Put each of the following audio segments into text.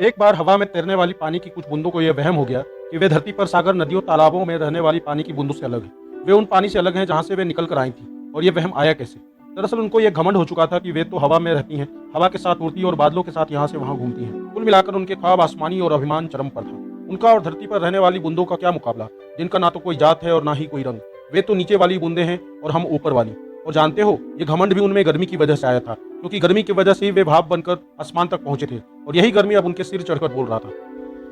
एक बार हवा में तैरने वाली पानी की कुछ बूंदों को यह वहम हो गया कि वे धरती पर सागर, नदियों, तालाबों में रहने वाली पानी की बूंदों से अलग हैं। वे उन पानी से अलग हैं जहां से वे निकल कर आई थी। और यह वहम आया कैसे? दरअसल उनको यह घमंड हो चुका था कि वे तो हवा में रहती हैं, हवा के साथ उड़ती और बादलों के साथ यहाँ से वहां घूमती हैं। कुल मिलाकर उनके ख्वाब आसमानी और अभिमान चरम पर था। उनका और धरती पर रहने वाली बूंदों का क्या मुकाबला, जिनका ना तो कोई जात है और ना ही कोई रंग। वे तो नीचे वाली बूंदे हैं और हम ऊपर वाली। और जानते हो, ये घमंड भी उनमें गर्मी की वजह से आया था, क्योंकि गर्मी की वजह से ही वे भाप बनकर आसमान तक पहुंचे थे। और यही गर्मी अब उनके सिर चढ़कर बोल रहा था।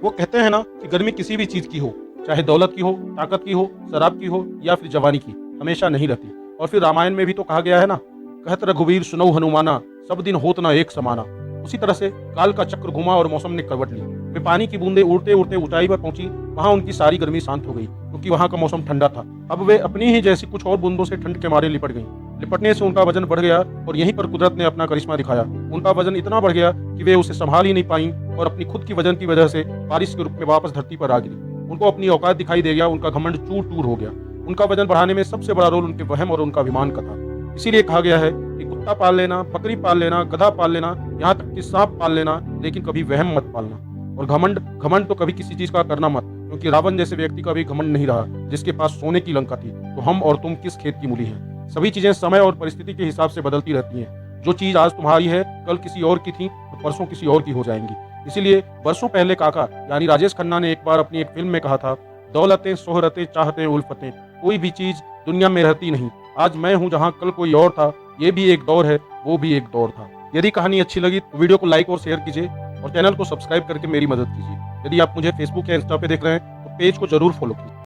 वो कहते हैं ना कि गर्मी किसी भी चीज की हो, चाहे दौलत की हो, ताकत की हो, शराब की हो या फिर जवानी की, हमेशा नहीं रहती। और फिर रामायण में भी तो कहा गया है ना, कहत रघुवीर सुनऊ हनुमाना, सब दिन होत न एक समाना। उसी तरह से काल का चक्र घुमा और मौसम ने करवट ली। वे पानी की बूंदें उड़ते उड़ते ऊंचाई पर पहुंची। वहां उनकी सारी गर्मी शांत हो गई, क्योंकि वहां का मौसम ठंडा था। अब वे अपनी ही जैसी कुछ और बूंदों से ठंड के मारे लिपट गईं। लिपटने से उनका वजन बढ़ गया और यहीं पर कुदरत ने अपना करिश्मा दिखाया। उनका वजन इतना बढ़ गया कि वे उसे संभाल ही नहीं पाई और अपनी खुद की वजन की वजह से बारिश के रूप में वापस धरती पर आ गिरी। उनको अपनी औकात दिखाई दे गया, उनका घमंड चूर चूर हो गया। उनका वजन बढ़ाने में सबसे बड़ा रोल उनके वहम और उनका अभिमान का था। इसीलिए कहा गया है कि कुत्ता पाल लेना, बकरी पाल लेना, गधा पाल लेना, यहाँ तक कि सांप पाल लेना, लेकिन कभी वहम मत पालना। और घमंड घमंड तो कभी किसी चीज का करना मत, क्योंकि रावण जैसे व्यक्ति का भी घमंड नहीं रहा, जिसके पास सोने की लंका थी। तो हम और तुम किस खेत की मूली हैं? सभी चीजें समय और परिस्थिति के हिसाब से बदलती रहती हैं। जो चीज आज तुम्हारी है, कल किसी और की थी तो परसों किसी और की हो जाएंगी। इसीलिए बरसों पहले काका यानी राजेश खन्ना ने एक बार अपनी एक फिल्म में कहा था, दौलतें, शोहरतें, चाहतें, उल्फतें, कोई भी चीज दुनिया में रहती नहीं। आज मैं हूं जहां कल कोई और था। ये भी एक दौर है, वो भी एक दौर था। यदि कहानी अच्छी लगी तो वीडियो को लाइक और शेयर कीजिए और चैनल को सब्सक्राइब करके मेरी मदद कीजिए। यदि आप मुझे फेसबुक या इंस्टा पे देख रहे हैं तो पेज को जरूर फॉलो कीजिए।